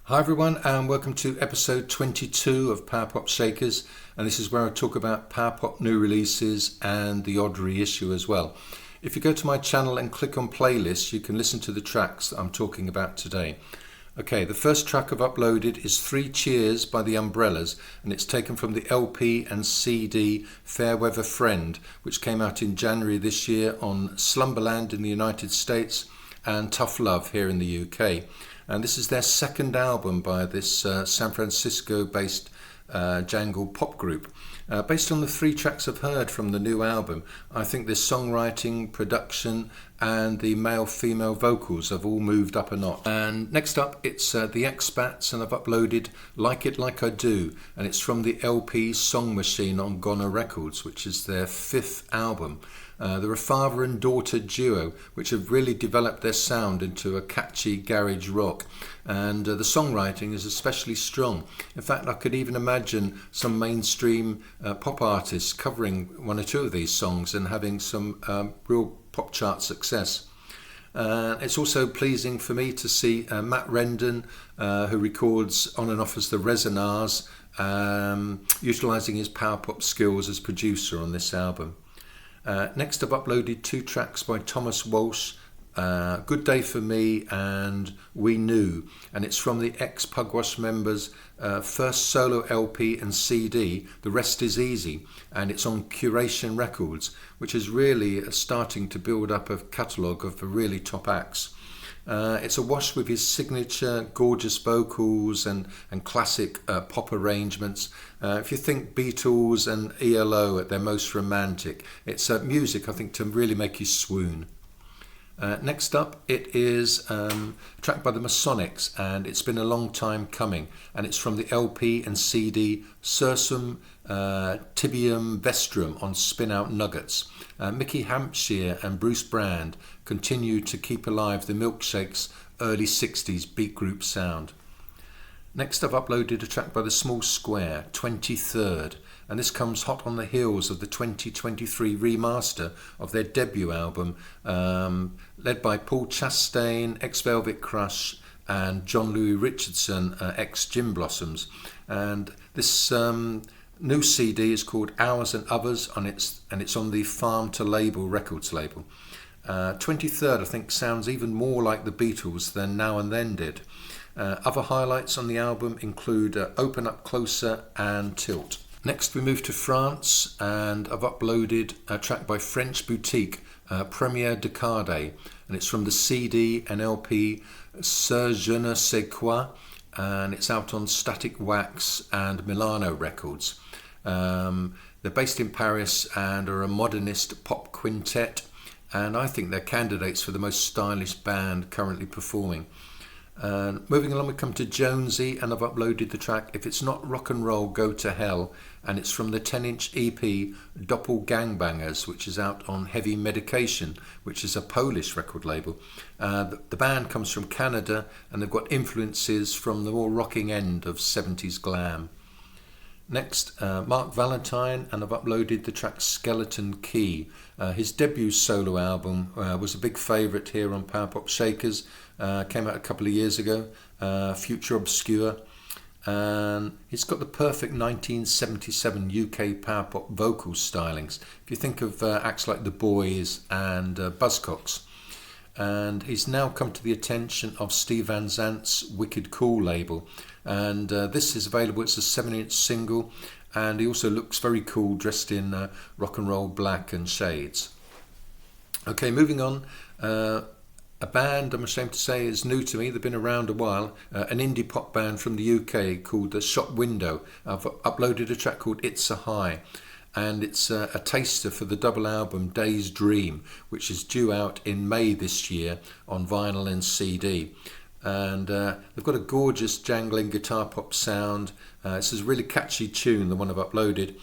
Hi everyone, and welcome to episode 22 of Power Pop Shakers, and this is where I talk about Power Pop new releases and the odd reissue as well. If you go to my channel and click on playlists, you can listen to the tracks that I'm talking about today. Okay, the first track I've uploaded is 3 Cheers by the Umbrellas, and it's taken from the LP and CD Fairweather Friend, which came out in January this year on Slumberland in the United States and Tough Love here in the UK. And this is their second album by this San Francisco-based jangle pop group. Based on the 3 tracks I've heard from the new album, I think the songwriting, production and the male-female vocals have all moved up a notch. And next up, it's the EXBATS, and I've uploaded Like It Like I Do, and it's from the LP Song Machine on Goner Records, which is their 5th album. They're a father and daughter duo which have really developed their sound into a catchy garage rock, and the songwriting is especially strong. In fact, I could even imagine some mainstream pop artists covering 1 or 2 of these songs and having some real pop chart success. It's also pleasing for me to see Matt Rendon, who records on and off as the Resonars, utilising his power pop skills as producer on this album. Next I've uploaded 2 tracks by Thomas Walsh, Good Day For Me and We Knew, and it's from the ex-Pugwash members' first solo LP and CD, The Rest Is Easy, and it's on Curation Records, which is really starting to build up a catalogue of the really top acts. It's a wash with his signature gorgeous vocals and classic pop arrangements. If you think Beatles and ELO at their most romantic, it's music I think to really make you swoon. Next up, it is a track by the Masonics, and it's been a long time coming, and it's from the LP and CD Sursum Tibium Vestrum on Spinout Nuggets. Mickey Hampshire and Bruce Brand continue to keep alive the Milkshakes' early 60s beat group sound. Next I've uploaded a track by the Small Square, 23rd, and this comes hot on the heels of the 2023 remaster of their debut album, led by Paul Chastain, ex-Velvet Crush and John Louis Richardson, ex-Gin Blossoms. And this new CD is called Hours and Others, and it's on the Farm to Label Records label. 23rd I think sounds even more like the Beatles than Now and Then did. Other highlights on the album include Open Up Closer and Tilt. Next we move to France, and I've uploaded a track by French Boutique, Première de Cardet, and it's from the CD and LP Ce Je ne sais quoi, and it's out on Static Wax and Milano Records. They're based in Paris and are a modernist pop quintet, and I think they're candidates for the most stylish band currently performing. Moving along, we come to Jonesy, and I've uploaded the track If It's Not Rock and Roll, Go to Hell, and it's from the 10-inch EP Doppelgangbangers, which is out on Heavy Medication, which is a Polish record label. The band comes from Canada, and they've got influences from the more rocking end of 70s glam. Next, Mark Valentine, and I've uploaded the track Skeleton Key. His debut solo album was a big favourite here on Power Pop Shakers. Came out a couple of years ago, Future Obscure. And he's got the perfect 1977 UK power pop vocal stylings. If you think of acts like The Boys and Buzzcocks. And he's now come to the attention of Steve Van Zant's Wicked Cool label, and this is available. It's a 7-inch single, and he also looks very cool dressed in rock and roll black and shades. Okay, moving on, a band I'm ashamed to say is new to me. They've been around a while, an indie pop band from the UK called The Shop Window. I've uploaded a track called It's a High, and it's a taster for the double album Day's Dream, which is due out in May this year on vinyl and CD. And they've got a gorgeous jangling guitar pop sound. This is a really catchy tune, the one I've uploaded,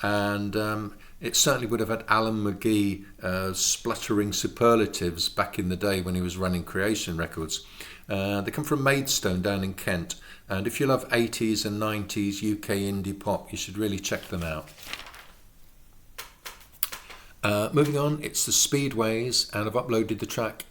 and it certainly would have had Alan McGee spluttering superlatives back in the day when he was running Creation Records. They come from Maidstone down in Kent, and if you love 80s and 90s UK indie pop, you should really check them out. Moving on, it's the Speedways, and I've uploaded the track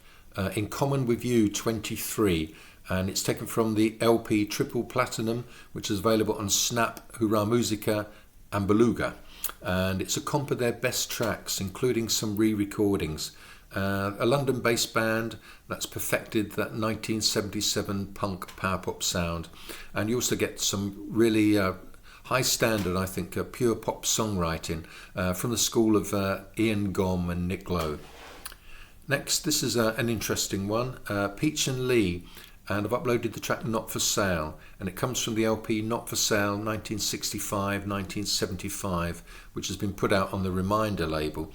In Common With You 23, and it's taken from the LP Triple Platinum, which is available on Snap, Hurrah Musica and Beluga, and it's a comp of their best tracks, including some re-recordings. A London-based band that's perfected that 1977 punk power pop sound, and you also get some really high standard, I think, pure pop songwriting from the school of Ian Gom and Nick Lowe. Next, this is an interesting one, Peach and Lee, and I've uploaded the track Not For Sale, and it comes from the LP Not For Sale 1965-1975, which has been put out on the Reminder label.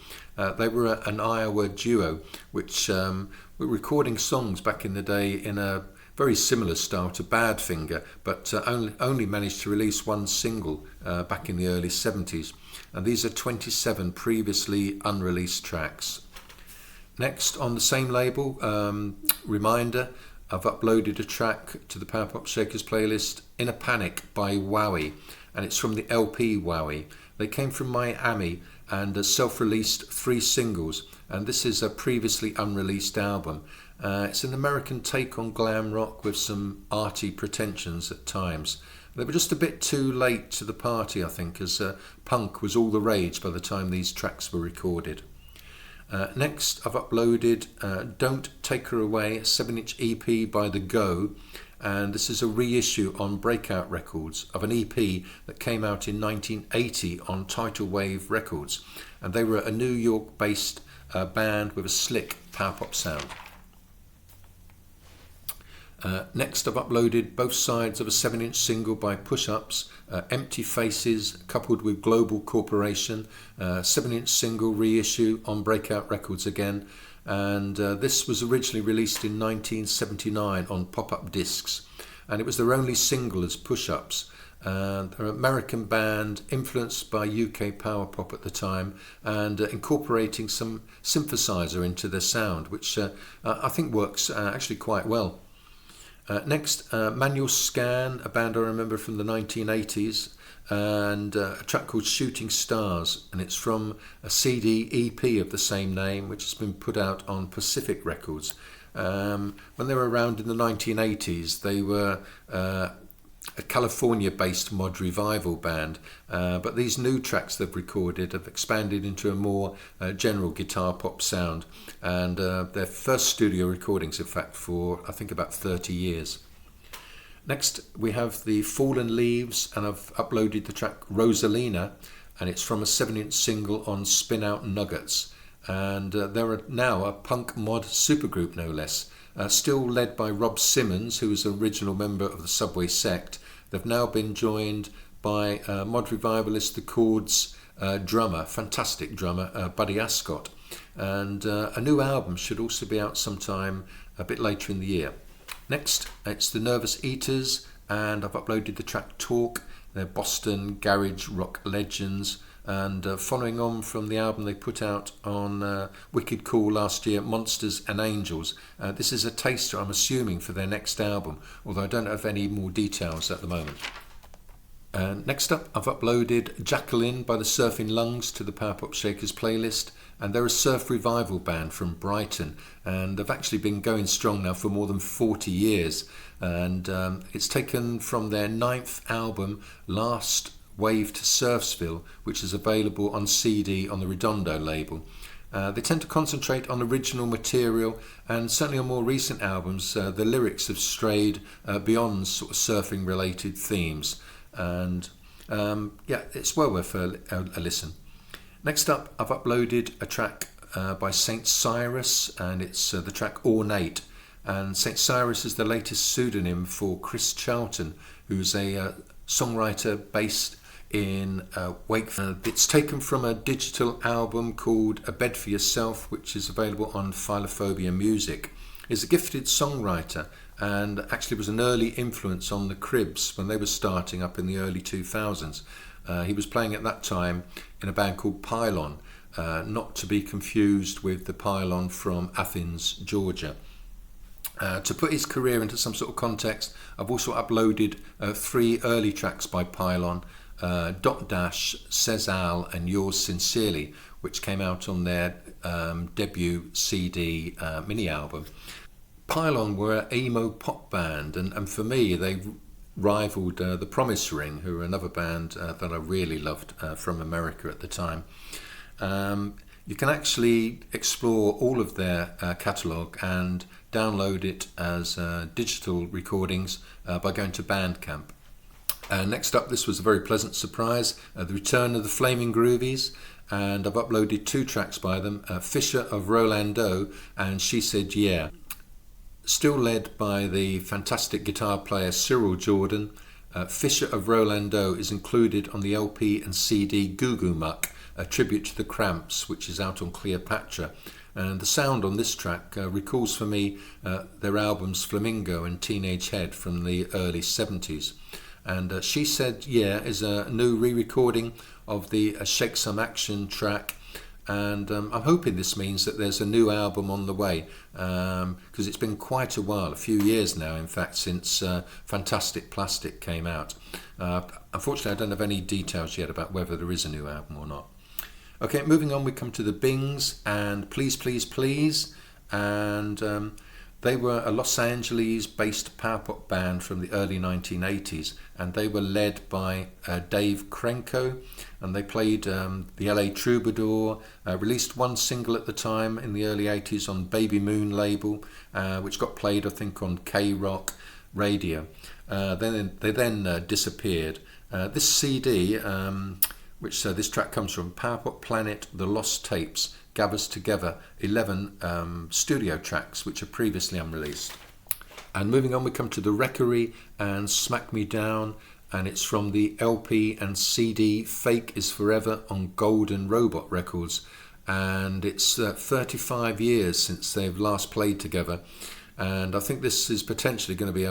They were an Iowa duo which were recording songs back in the day in a very similar style to Badfinger, but only managed to release one single back in the early 70s, and these are 27 previously unreleased tracks. Next, on the same label, Reminder, I've uploaded a track to the Power Pop Shakers playlist, In a Panic by Wowie, and it's from the LP Wowie. They came from Miami and self-released 3 singles, and this is a previously unreleased album. It's an American take on glam rock with some arty pretensions at times. They were just a bit too late to the party, I think, as punk was all the rage by the time these tracks were recorded. Next, I've uploaded Don't Take Her Away, a 7-inch EP by The Go, and this is a reissue on Breakout Records of an EP that came out in 1980 on Tidal Wave Records, and they were a New York-based band with a slick power pop sound. Next, I've uploaded both sides of a 7-inch single by Push Ups, Empty Faces, coupled with Global Corporation, 7-inch single reissue on Breakout Records again, and this was originally released in 1979 on pop-up discs, and it was their only single as Push Ups. They're an American band influenced by UK power pop at the time, and incorporating some synthesizer into their sound, which I think works actually quite well. Next, Manual Scan, a band I remember from the 1980s, and a track called Shooting Stars, and it's from a CD EP of the same name, which has been put out on Pacific Records. When they were around in the 1980s, they were a California-based mod revival band, but these new tracks they've recorded have expanded into a more general guitar pop sound, and their first studio recordings, in fact, for I think about 30 years. Next, we have the Fallen Leaves, and I've uploaded the track Rosalina, and it's from a 7-inch single on Spinout Nuggets, and they're now a punk mod supergroup, no less. Still led by Rob Simmons, who was an original member of the Subway Sect. They've now been joined by mod revivalist The Chords drummer, fantastic drummer, Buddy Ascott. And a new album should also be out sometime a bit later in the year. Next, it's the Nervous Eaters, and I've uploaded the track Talk. They're Boston garage rock legends, and following on from the album they put out on Wicked Cool last year, Monsters and Angels. This is a taster, I'm assuming, for their next album, although I don't have any more details at the moment. Next up, I've uploaded Jacqueline by the Surfing Lungs to the Power Pop Shakers playlist, and they're a surf revival band from Brighton, and they've actually been going strong now for more than 40 years, and it's taken from their 9th album, Last Wave to Surfsville, which is available on CD on the Redondo label. They tend to concentrate on original material, and certainly on more recent albums the lyrics have strayed beyond sort of surfing related themes, and it's well worth a listen. Next up, I've uploaded a track by St. Cyrus, and it's the track Ornate, and St. Cyrus is the latest pseudonym for Chris Charlton, who's a songwriter based in Wakefield. It's taken from a digital album called A Bed For Yourself, which is available on Philophobia Music. He's a gifted songwriter and actually was an early influence on the Cribs when they were starting up in the early 2000s. He was playing at that time in a band called Pylon, not to be confused with the Pylon from Athens, Georgia. To put his career into some sort of context, I've also uploaded 3 early tracks by Pylon, Dot Dash, Says Al and Yours Sincerely, which came out on their debut CD mini album. Pylon were an emo pop band, and for me they rivaled the Promise Ring, who were another band that I really loved from America at the time. You can actually explore all of their catalogue and download it as digital recordings by going to Bandcamp. Next up, this was a very pleasant surprise, the return of the Flamin Groovies, and I've uploaded 2 tracks by them, Fisher of Rolando and She Said Yeah. Still led by the fantastic guitar player Cyril Jordan, Fisher of Rolando is included on the LP and CD Goo Goo Muck, a tribute to the Cramps, which is out on Cleopatra. And the sound on this track recalls for me their albums Flamingo and Teenage Head from the early 70s. And She Said Yeah is a new re-recording of the Shake Some Action track. And I'm hoping this means that there's a new album on the way, because it's been quite a while, a few years now in fact, since Fantastic Plastic came out. Unfortunately I don't have any details yet about whether there is a new album or not. Okay, moving on, we come to the Bings and Please Please Please, and they were a Los Angeles based power pop band from the early 1980s, and they were led by Dave Krenko, and they played the LA Troubadour, released 1 single at the time in the early 80s on Baby Moon label, which got played I think on K-Rock radio. Then they disappeared. This CD, which this track comes from, Power Pop Planet, The Lost Tapes, gathers together 11 studio tracks which are previously unreleased. And moving on, we come to the Wreckery and Smack Me Down, and it's from the LP and CD Fake Is Forever on Golden Robot Records, and it's 35 years since they've last played together, and I think this is potentially going to be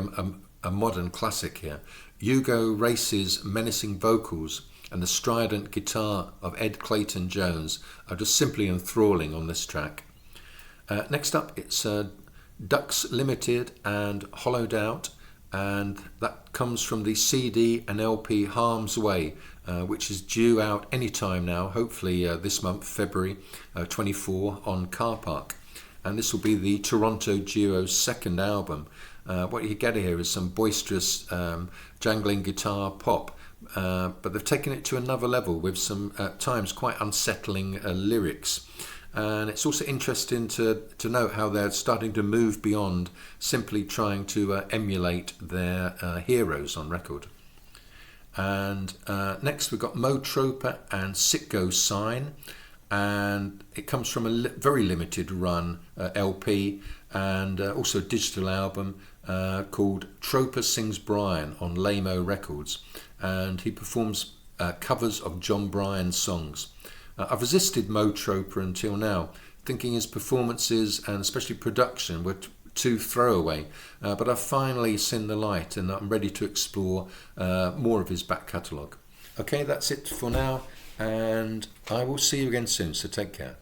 a modern classic here. Hugo Race's menacing vocals and the strident guitar of Ed Clayton Jones are just simply enthralling on this track. Next up, it's Ducks Limited and Hollowed Out, and that comes from the CD and LP Harm's Way, which is due out any time now, hopefully this month, February 24, on Car Park. And this will be the Toronto duo's 2nd album. What you get here is some boisterous jangling guitar pop, but they've taken it to another level with some at times quite unsettling lyrics. And it's also interesting to note how they're starting to move beyond simply trying to emulate their heroes on record. And next we've got Mo Troper and Sitgo Sign, and it comes from a very limited run LP and also a digital album called Troper Sings Brian on Lamo Records, and he performs covers of John Bryan's songs. I've resisted Mo Troper until now, thinking his performances and especially production were too throwaway, but I've finally seen the light and I'm ready to explore more of his back catalogue. Okay, that's it for now, and I will see you again soon, so take care.